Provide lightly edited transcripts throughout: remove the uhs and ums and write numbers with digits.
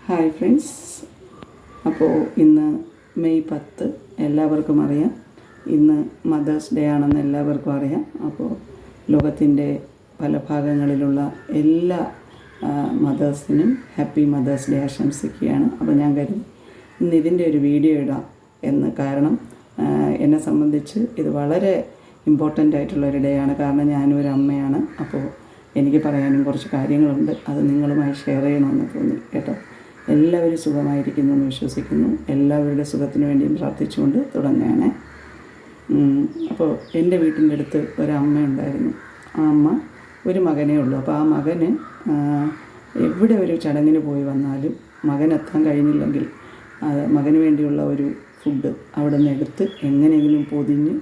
Hi friends. അപ്പോൾ ഇന്ന് May 10 എല്ലാവർക്കും അറിയാം. ഇന്ന് മദേഴ്സ് ഡേ ആണെന്ന് എല്ലാവർക്കും അറിയാം. അപ്പോൾ ലോകത്തിൻ്റെ പല ഭാഗങ്ങളിലുള്ള എല്ലാ മദേഴ്സിനും ഹാപ്പി മദേഴ്സ് ഡേ ആശംസിക്കുകയാണ്. അപ്പോൾ ഞാൻ കരുതി ഇന്ന് ഇതിൻ്റെ ഒരു വീഡിയോ ഇടാം എന്ന്. കാരണം എന്നെ സംബന്ധിച്ച് ഇത് വളരെ ഇമ്പോർട്ടൻ്റ് ആയിട്ടുള്ളൊരു ഡേ ആണ്. കാരണം ഞാനും ഒരു അമ്മയാണ്. അപ്പോൾ എനിക്ക് പറയാനും കുറച്ച് കാര്യങ്ങളുണ്ട്. അത് നിങ്ങളുമായി ഷെയർ ചെയ്യണമെന്ന് തോന്നി കേട്ടോ. എല്ലാവരും സുഖമായിരിക്കുന്നു എന്ന് വിശ്വസിക്കുന്നു. എല്ലാവരുടെ സുഖത്തിന് വേണ്ടിയും പ്രാർത്ഥിച്ചുകൊണ്ട് തുടങ്ങുകയാണ്. അപ്പോൾ എൻ്റെ വീട്ടിൻ്റെ അടുത്ത് ഒരമ്മ ഉണ്ടായിരുന്നു. ആ അമ്മ ഒരു മകനേ ഉള്ളൂ. അപ്പോൾ ആ മകന് എവിടെ ഒരു ചടങ്ങിന് പോയി വന്നാലും മകനെത്താൻ കഴിഞ്ഞില്ലെങ്കിൽ മകന് വേണ്ടിയുള്ള ഒരു ഫുഡ് അവിടെ നിന്ന് എടുത്ത് എങ്ങനെയെങ്കിലും പൊതിഞ്ഞ്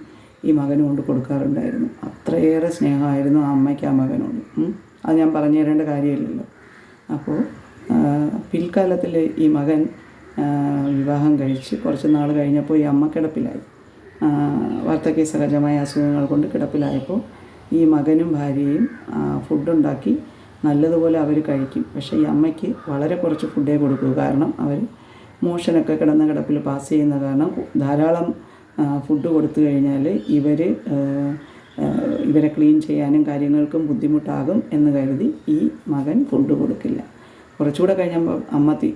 ഈ മകന് കൊണ്ട് കൊടുക്കാറുണ്ടായിരുന്നു. അത്രയേറെ സ്നേഹമായിരുന്നു ആ അമ്മയ്ക്ക് ആ മകനോട്. അത് ഞാൻ പറഞ്ഞു തരേണ്ട കാര്യമില്ലല്ലോ. അപ്പോൾ പിൽക്കാലത്തിൽ ഈ മകൻ വിവാഹം കഴിച്ച് കുറച്ച് നാൾ കഴിഞ്ഞപ്പോൾ ഈ അമ്മ കിടപ്പിലായി. വാർദ്ധക്യ സഹജമായ അസുഖങ്ങൾ കൊണ്ട് കിടപ്പിലായപ്പോൾ ഈ മകനും ഭാര്യയും ഫുഡുണ്ടാക്കി നല്ലതുപോലെ അവർ കഴിക്കും. പക്ഷേ ഈ അമ്മയ്ക്ക് വളരെ കുറച്ച് ഫുഡേ കൊടുക്കൂ. കാരണം അവർ മോഷനൊക്കെ കിടന്ന കിടപ്പിൽ പാസ് ചെയ്യുന്ന കാരണം ധാരാളം ഫുഡ് കൊടുത്തു കഴിഞ്ഞാൽ ഇവരെ ക്ലീൻ ചെയ്യാനും കാര്യങ്ങൾക്കും ബുദ്ധിമുട്ടാകും എന്ന് കരുതി ഈ മകൻ ഫുഡ് കൊടുക്കില്ല. കുറച്ചുകൂടെ കഴിഞ്ഞപ്പോൾ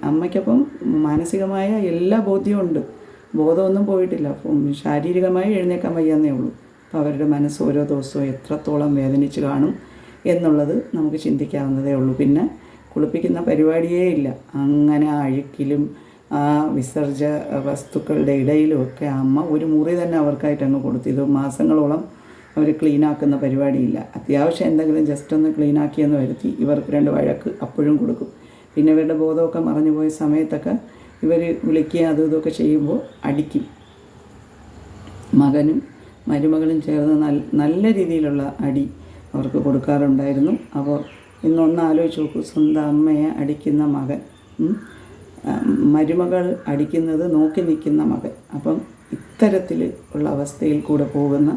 അമ്മയ്ക്കൊപ്പം മാനസികമായ എല്ലാ ബോധ്യമുണ്ട്. ബോധമൊന്നും പോയിട്ടില്ല. ശാരീരികമായി എഴുന്നേക്കാൻ വയ്യാന്നേ ഉള്ളൂ. അപ്പോൾ അവരുടെ മനസ്സ് ഓരോ ദിവസവും എത്രത്തോളം വേദനിച്ച് കാണും എന്നുള്ളത് നമുക്ക് ചിന്തിക്കാവുന്നതേ ഉള്ളൂ. പിന്നെ കുളിപ്പിക്കുന്ന പരിപാടിയേ ഇല്ല. അങ്ങനെ അഴുക്കിലും വിസർജ വസ്തുക്കളുടെ ഇടയിലുമൊക്കെ അമ്മ ഒരു മുറി തന്നെ അവർക്കായിട്ട് അങ്ങ് കൊടുത്തു. ഇത് മാസങ്ങളോളം അവർ ക്ലീനാക്കുന്ന പരിപാടിയില്ല. അത്യാവശ്യം എന്തെങ്കിലും ജസ്റ്റ് ഒന്ന് ക്ലീനാക്കിയെന്ന് വരുത്തി ഇവർക്ക് 2 വഴക്ക് അപ്പോഴും കൊടുക്കും. പിന്നെ ഇവരുടെ ബോധമൊക്കെ മറഞ്ഞു പോയ സമയത്തൊക്കെ ഇവർ വിളിക്കുകയും അതും ഇതൊക്കെ ചെയ്യുമ്പോൾ അടിക്കും. മകനും മരുമകളും ചേർന്ന് നല്ല രീതിയിലുള്ള അടി അവർക്ക് കൊടുക്കാറുണ്ടായിരുന്നു. അപ്പോൾ ഇന്നൊന്ന് ആലോചിച്ച് നോക്കൂ. സ്വന്തം അമ്മയെ അടിക്കുന്ന മകൻ, മരുമകൾ അടിക്കുന്നത് നോക്കി നിൽക്കുന്ന മകൻ. അപ്പം ഇത്തരത്തിൽ ഉള്ള അവസ്ഥയിൽ കൂടെ പോകുന്ന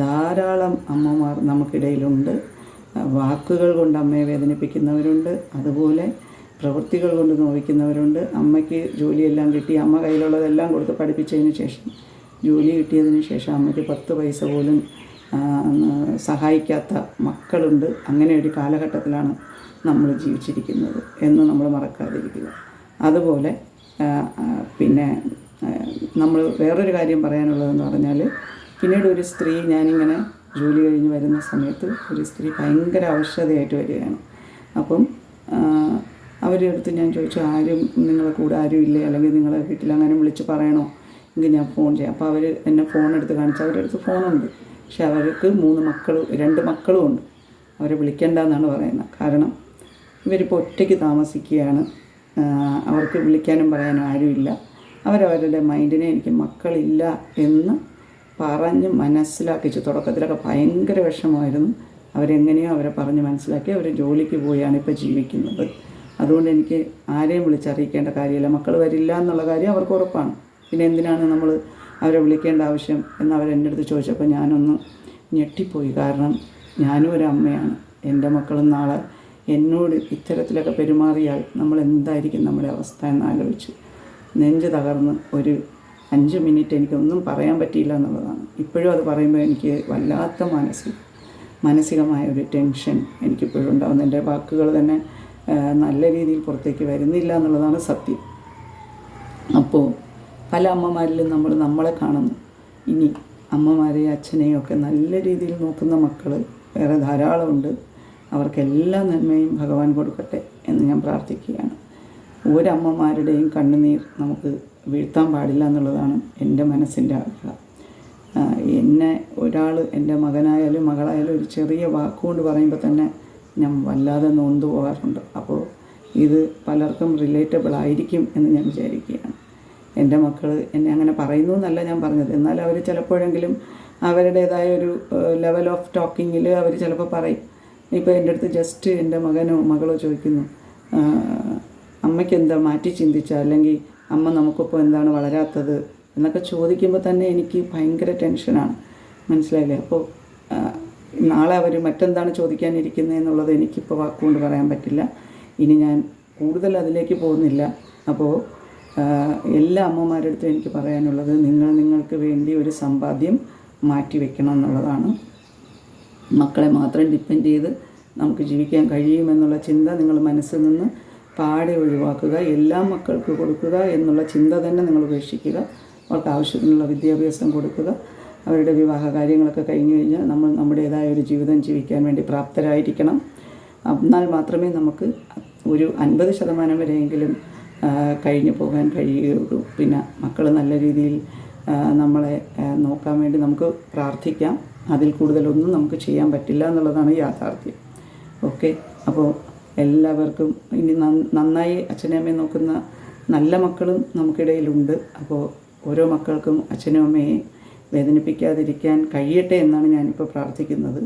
ധാരാളം അമ്മമാർ നമുക്കിടയിലുണ്ട്. വാക്കുകൾ കൊണ്ട് അമ്മയെ വേദനിപ്പിക്കുന്നവരുണ്ട്, അതുപോലെ പ്രവൃത്തികൾ കൊണ്ട് നോവിക്കുന്നവരുണ്ട്. അമ്മയ്ക്ക് ജോലിയെല്ലാം കിട്ടി, അമ്മ കയ്യിലുള്ളതെല്ലാം കൊടുത്ത് പഠിപ്പിച്ചതിന് ശേഷം, ജോലി കിട്ടിയതിന് ശേഷം അമ്മയ്ക്ക് 10 പൈസ പോലും സഹായിക്കാത്ത മക്കളുണ്ട്. അങ്ങനെ ഒരു കാലഘട്ടത്തിലാണ് നമ്മൾ ജീവിച്ചിരിക്കുന്നത് എന്ന് നമ്മൾ മറക്കാതിരിക്കുക. അതുപോലെ പിന്നെ നമ്മൾ വേറൊരു കാര്യം പറയാനുള്ളതെന്ന് പറഞ്ഞാൽ, പിന്നീട് ഒരു സ്ത്രീ, ഞാനിങ്ങനെ ജോലി കഴിഞ്ഞ് വരുന്ന സമയത്ത് ഒരു സ്ത്രീ ഭയങ്കര അവശതയായിട്ട് വരികയാണ്. അപ്പം അവരുടെ അടുത്ത് ഞാൻ ചോദിച്ചു, ആരും നിങ്ങളെ കൂടെ ആരും ഇല്ലേ, അല്ലെങ്കിൽ നിങ്ങളെ വീട്ടിൽ അങ്ങനെ വിളിച്ച് പറയണോ എങ്കിൽ ഞാൻ ഫോൺ ചെയ്യാം. അപ്പോൾ അവർ എന്നെ ഫോൺ എടുത്ത് കാണിച്ചു. അവരുടെ അടുത്ത് ഫോണുണ്ട്, പക്ഷെ അവർക്ക് 2 മക്കളും ഉണ്ട്. അവരെ വിളിക്കേണ്ടെന്നാണ് പറയുന്നത്. കാരണം ഇവരിപ്പോൾ ഒറ്റയ്ക്ക് താമസിക്കുകയാണ്. അവർക്ക് വിളിക്കാനും പറയാനും ആരുമില്ല. അവരവരുടെ മൈൻഡിനെ എനിക്ക് മക്കളില്ല എന്ന് പറഞ്ഞ് മനസ്സിലാക്കിച്ചു. തുടക്കത്തിലൊക്കെ ഭയങ്കര വിഷമമായിരുന്നു. അവരെങ്ങനെയോ അവരെ പറഞ്ഞ് മനസ്സിലാക്കി അവർ ജോലിക്ക് പോയാണ് ഇപ്പോൾ ജീവിക്കുന്നത്. അതുകൊണ്ട് എനിക്ക് ആരെയും വിളിച്ചറിയിക്കേണ്ട കാര്യമില്ല. മക്കൾ വരില്ല എന്നുള്ള കാര്യം അവർക്ക് ഉറപ്പാണ്. പിന്നെ എന്തിനാണ് നമ്മൾ അവരെ വിളിക്കേണ്ട ആവശ്യം എന്ന് അവരെൻ്റെ അടുത്ത് ചോദിച്ചപ്പോൾ ഞാനൊന്ന് ഞെട്ടിപ്പോയി. കാരണം ഞാനും ഒരു അമ്മയാണ്. എൻ്റെ മക്കളും നാളെ എന്നോട് ഇത്തരത്തിലൊക്കെ പെരുമാറിയാൽ നമ്മൾ എന്തായിരിക്കും നമ്മുടെ അവസ്ഥ എന്നാലോചിച്ച് നെഞ്ച് തകർന്ന് ഒരു 5 മിനിറ്റ് എനിക്കൊന്നും പറയാൻ പറ്റിയില്ല എന്നുള്ളതാണ്. ഇപ്പോഴും അത് പറയുമ്പോൾ എനിക്ക് വല്ലാത്ത മാനസികമായ ഒരു ടെൻഷൻ എനിക്കിപ്പോഴും ഉണ്ടാകുന്നു. എൻ്റെ വാക്കുകൾ തന്നെ നല്ല രീതിയിൽ പുറത്തേക്ക് വരുന്നില്ല എന്നുള്ളതാണ് സത്യം. അപ്പോൾ പല അമ്മമാരിലും നമ്മളെ കാണുന്നു. ഇനി അമ്മമാരെയും അച്ഛനെയും ഒക്കെ നല്ല രീതിയിൽ നോക്കുന്ന മക്കൾ വേറെ ധാരാളമുണ്ട്. അവർക്കെല്ലാ നന്മയും ഭഗവാൻ കൊടുക്കട്ടെ എന്ന് ഞാൻ പ്രാർത്ഥിക്കുകയാണ്. ഒരമ്മമാരുടെയും കണ്ണുനീർ നമുക്ക് വീഴ്ത്താൻ പാടില്ല എന്നുള്ളതാണ് എൻ്റെ മനസ്സിൻ്റെ ആഗ്രഹം. എന്നെ ഒരാൾ, എൻ്റെ മകനായാലും മകളായാലും ഒരു ചെറിയ വാക്കുകൊണ്ട് പറയുമ്പോൾ തന്നെ ഞാൻ വല്ലാതെ നൊന്തു പോകാറുണ്ട്. അപ്പോൾ ഇത് പലർക്കും റിലേറ്റബിൾ ആയിരിക്കും എന്ന് ഞാൻ വിചാരിക്കുകയാണ്. എൻ്റെ മക്കൾ എന്നെ അങ്ങനെ പറയുന്നു എന്നല്ല ഞാൻ പറഞ്ഞത്. എന്നാൽ അവർ ചിലപ്പോഴെങ്കിലും അവരുടേതായ ഒരു ലെവൽ ഓഫ് ടോക്കിങ്ങിൽ അവർ ചിലപ്പോൾ പറയും. ഇപ്പോൾ എൻ്റെ അടുത്ത് ജസ്റ്റ് എൻ്റെ മകനോ മകളോ ചോദിക്കുന്നു, അമ്മയ്ക്ക് എന്താ മാറ്റി ചിന്തിച്ച, അല്ലെങ്കിൽ അമ്മ നമുക്കിപ്പോൾ എന്താണ് വളരാത്തത് എന്നൊക്കെ ചോദിക്കുമ്പോൾ തന്നെ എനിക്ക് ഭയങ്കര ടെൻഷനാണ്. മനസ്സിലായില്ലേ? അപ്പോൾ നാളെ അവർ മറ്റെന്താണ് ചോദിക്കാനിരിക്കുന്നത് എന്നുള്ളത് എനിക്കിപ്പോൾ വാക്കുകൊണ്ട് പറയാൻ പറ്റില്ല. ഇനി ഞാൻ കൂടുതൽ അതിലേക്ക് പോകുന്നില്ല. അപ്പോൾ എല്ലാ അമ്മമാരുടെ അടുത്തും എനിക്ക് പറയാനുള്ളത്, നിങ്ങൾക്ക് വേണ്ടി ഒരു സമ്പാദ്യം മാറ്റി വെക്കണം എന്നുള്ളതാണ്. മക്കളെ മാത്രം ഡിപ്പെൻഡ് ചെയ്ത് നമുക്ക് ജീവിക്കാൻ കഴിയുമെന്നുള്ള ചിന്ത നിങ്ങൾ മനസ്സിൽ നിന്ന് പാടെ ഒഴിവാക്കുക. എല്ലാ മക്കൾക്ക് കൊടുക്കുക എന്നുള്ള ചിന്ത തന്നെ നിങ്ങൾ ഉപേക്ഷിക്കുക. അവർക്ക് ആവശ്യത്തിനുള്ള വിദ്യാഭ്യാസം കൊടുക്കുക. അവരുടെ വിവാഹ കാര്യങ്ങളൊക്കെ കഴിഞ്ഞു കഴിഞ്ഞാൽ നമ്മൾ നമ്മുടേതായ ഒരു ജീവിതം ജീവിക്കാൻ വേണ്ടി പ്രാപ്തരായിരിക്കണം. എന്നാൽ മാത്രമേ നമുക്ക് ഒരു 50% വരെയെങ്കിലും കഴിഞ്ഞു പോകാൻ കഴിയുകയുള്ളൂ. പിന്നെ മക്കൾ നല്ല രീതിയിൽ നമ്മളെ നോക്കാൻ വേണ്ടി നമുക്ക് പ്രാർത്ഥിക്കാം. അതിൽ കൂടുതലൊന്നും നമുക്ക് ചെയ്യാൻ പറ്റില്ല എന്നുള്ളതാണ് യാഥാർത്ഥ്യം. ഓക്കെ, അപ്പോൾ എല്ലാവർക്കും ഇനി നന്നായി അച്ഛനും അമ്മയും നോക്കുന്ന നല്ല മക്കളും നമുക്കിടയിലുണ്ട്. അപ്പോൾ ഓരോ മക്കൾക്കും അച്ഛനും അമ്മയെ വേദനിപ്പിക്കാതിരിക്കാൻ കഴിയട്ടെ എന്നാണ് ഞാനിപ്പോൾ പ്രാർത്ഥിക്കുന്നത്.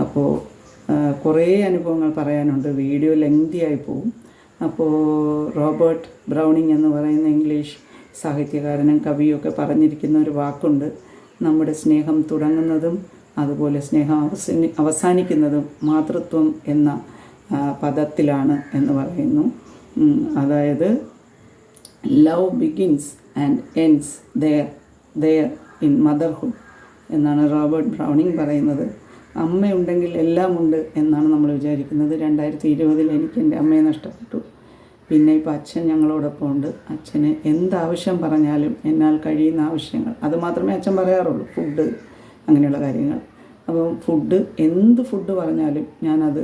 അപ്പോൾ കുറേ അനുഭവങ്ങൾ പറയാനുണ്ട്, വീഡിയോ ലെങ്തി ആയി പോകും. അപ്പോൾ റോബർട്ട് ബ്രൗണിങ് എന്ന് പറയുന്ന ഇംഗ്ലീഷ് സാഹിത്യകാരനും കവിയൊക്കെ പറഞ്ഞിരിക്കുന്ന ഒരു വാക്കുണ്ട്, നമ്മുടെ സ്നേഹം തുടങ്ങുന്നതും അതുപോലെ സ്നേഹം അവസാനിക്കുന്നതും മാതൃത്വം എന്ന പദത്തിലാണ് എന്ന് പറയുന്നു. അതായത് love begins and ends there in motherhood എന്നാണ് റോബർട്ട് ബ്രൗണിങ് പറയുന്നത്. അമ്മയുണ്ടെങ്കിൽ എല്ലാം ഉണ്ട് എന്നാണ് നമ്മൾ വിചാരിക്കുന്നത്. 2020 എനിക്ക് എൻ്റെ അമ്മയെ നഷ്ടപ്പെട്ടു. പിന്നെ ഇപ്പോൾ അച്ഛൻ ഞങ്ങളോടൊപ്പം ഉണ്ട്. അച്ഛന് എന്താവശ്യം പറഞ്ഞാലും എന്നാൽ കഴിയുന്ന ആവശ്യങ്ങൾ അത് മാത്രമേ അച്ഛൻ പറയാറുള്ളൂ, ഫുഡ് അങ്ങനെയുള്ള കാര്യങ്ങൾ. അപ്പോൾ എന്ത് ഫുഡ് പറഞ്ഞാലും ഞാനത്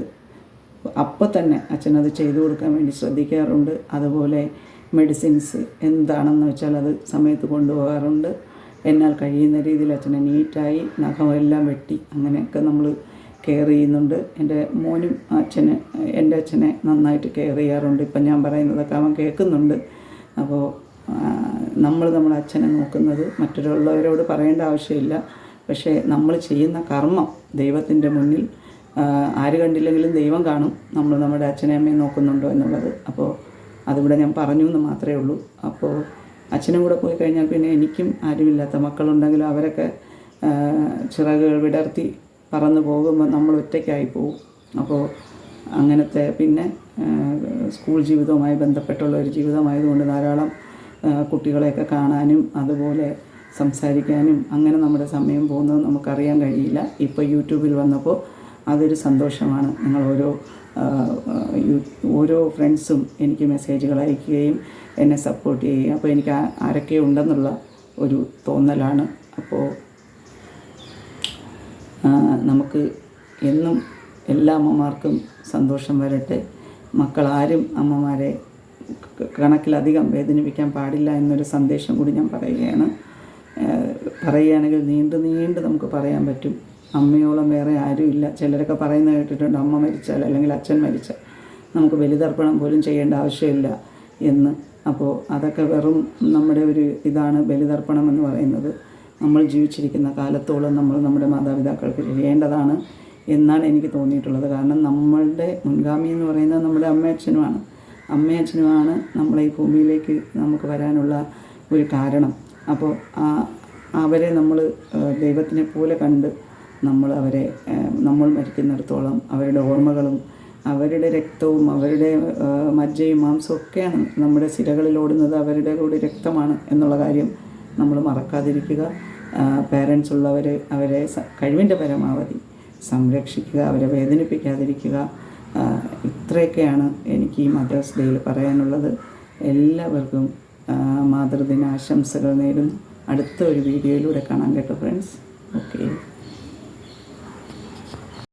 അപ്പം തന്നെ അച്ഛനത് ചെയ്തു കൊടുക്കാൻ വേണ്ടി ശ്രദ്ധിക്കാറുണ്ട്. അതുപോലെ മെഡിസിൻസ് എന്താണെന്ന് വെച്ചാൽ അത് സമയത്ത് കൊണ്ടുപോകാറുണ്ട്. എന്നാൽ കഴിയുന്ന രീതിയിൽ അച്ഛനെ നീറ്റായി നഖമെല്ലാം വെട്ടി അങ്ങനെയൊക്കെ നമ്മൾ കെയർ ചെയ്യുന്നുണ്ട്. എൻ്റെ മോനും എൻ്റെ അച്ഛനെ നന്നായിട്ട് കെയർ ചെയ്യാറുണ്ട്. ഇപ്പം ഞാൻ പറയുന്നതൊക്കെ അവൻ കേൾക്കുന്നുണ്ട്. അപ്പോൾ നമ്മുടെ അച്ഛനെ നോക്കുന്നത് മറ്റുള്ളവരോട് പറയേണ്ട ആവശ്യമില്ല. പക്ഷേ നമ്മൾ ചെയ്യുന്ന കർമ്മം ദൈവത്തിൻ്റെ മുന്നിൽ ആര് കണ്ടില്ലെങ്കിലും ദൈവം കാണും നമ്മൾ നമ്മുടെ അച്ഛനെ അമ്മയും നോക്കുന്നുണ്ടോ എന്നുള്ളത്. അപ്പോൾ അതിവിടെ ഞാൻ പറഞ്ഞു എന്ന് മാത്രമേ ഉള്ളൂ. അപ്പോൾ അച്ഛനും കൂടെ പോയി കഴിഞ്ഞാൽ പിന്നെ എനിക്കും ആരുമില്ലാത്ത മക്കളുണ്ടെങ്കിലും അവരൊക്കെ ചിറകുകൾ വിടർത്തി പറന്നു പോകുമ്പോൾ നമ്മൾ ഒറ്റയ്ക്കായി പോകും. അപ്പോൾ അങ്ങനത്തെ പിന്നെ സ്കൂൾ ജീവിതവുമായി ബന്ധപ്പെട്ടുള്ള ഒരു ജീവിതമായതുകൊണ്ട് ധാരാളം കുട്ടികളെയൊക്കെ കാണാനും അതുപോലെ സംസാരിക്കാനും അങ്ങനെ നമ്മുടെ സമയം പോകുന്നത് നമുക്കറിയാൻ കഴിയില്ല. ഇപ്പോൾ യൂട്യൂബിൽ വന്നപ്പോൾ അതൊരു സന്തോഷമാണ്. നിങ്ങൾ ഓരോ ഫ്രണ്ട്സും എനിക്ക് മെസ്സേജുകൾ അയക്കുകയും എന്നെ സപ്പോർട്ട് ചെയ്യുകയും അപ്പോൾ എനിക്ക് ആരൊക്കെ ഉണ്ടെന്നുള്ള ഒരു തോന്നലാണ്. അപ്പോൾ നമുക്ക് എന്നും എല്ലാ അമ്മമാർക്കും സന്തോഷം വരട്ടെ. മക്കളാരും അമ്മമാരെ കണക്കിലധികം വേദനിപ്പിക്കാൻ പാടില്ല എന്നൊരു സന്ദേശം കൂടി ഞാൻ പറയുകയാണെങ്കിൽ നീണ്ട് നമുക്ക് പറയാൻ പറ്റും. അമ്മയോളം വേറെ ആരുമില്ല. ചിലരൊക്കെ പറയുന്നത് കേട്ടിട്ടുണ്ട്, അമ്മ മരിച്ചാൽ അല്ലെങ്കിൽ അച്ഛൻ മരിച്ചാൽ നമുക്ക് ബലിതർപ്പണം പോലും ചെയ്യേണ്ട ആവശ്യമില്ല എന്ന്. അപ്പോൾ അതൊക്കെ വെറും നമ്മുടെ ഒരു ഇതാണ് ബലിതർപ്പണം എന്ന് പറയുന്നത്. നമ്മൾ ജീവിച്ചിരിക്കുന്ന കാലത്തോളം നമ്മൾ നമ്മുടെ മാതാപിതാക്കൾക്ക് ചെയ്യേണ്ടതാണ് എന്നാണ് എനിക്ക് തോന്നിയിട്ടുള്ളത്. കാരണം നമ്മളുടെ മുൻഗാമി എന്ന് പറയുന്നത് നമ്മുടെ അമ്മയച്ഛനുമാണ് നമ്മളെ ഈ ഭൂമിയിലേക്ക് നമുക്ക് വരാനുള്ള ഒരു കാരണം. അപ്പോൾ അവരെ നമ്മൾ ദൈവത്തിനെ പോലെ കണ്ട് നമ്മൾ മരിക്കുന്നിടത്തോളം അവരുടെ ഓർമ്മകളും അവരുടെ രക്തവും അവരുടെ മജ്ജയും മാംസവും ഒക്കെയാണ് നമ്മുടെ സിരകളിൽ ഓടുന്നത്. അവരുടെ കൂടി രക്തമാണ് എന്നുള്ള കാര്യം നമ്മൾ മറക്കാതിരിക്കുക. പേരൻസ് ഉള്ളവർ അവരെ കഴിവിൻ്റെ പരമാവധി സംരക്ഷിക്കുക, അവരെ വേദനിപ്പിക്കാതിരിക്കുക. ഇത്രയൊക്കെയാണ് എനിക്ക് ഈ മദേഴ്സ് ഡേയിൽ പറയാനുള്ളത്. എല്ലാവർക്കും മാതൃദിന ആശംസകൾ നേരുന്നു. അടുത്ത ഒരു വീഡിയോയിലൂടെ കാണാം കേട്ടോ ഫ്രണ്ട്സ്. ഓക്കെ.